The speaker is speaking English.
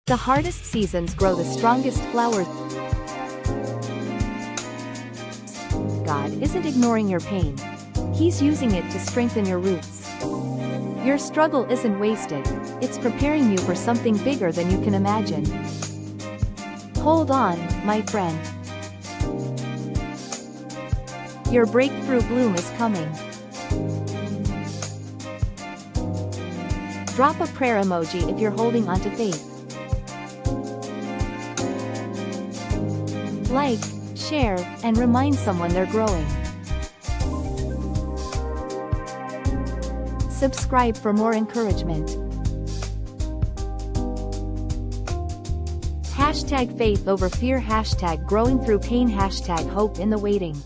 The hardest seasons grow the strongest flowers. God isn't ignoring your pain. He's using it to strengthen your roots. Your struggle isn't wasted. It's preparing you for something bigger than you can imagine. Hold on, my friend. Your breakthrough bloom is coming. Drop a prayer emoji if you're holding onto faith. Like, share, and remind someone they're growing. Subscribe for more encouragement. #faith over fear #growing through pain #hope in the waiting.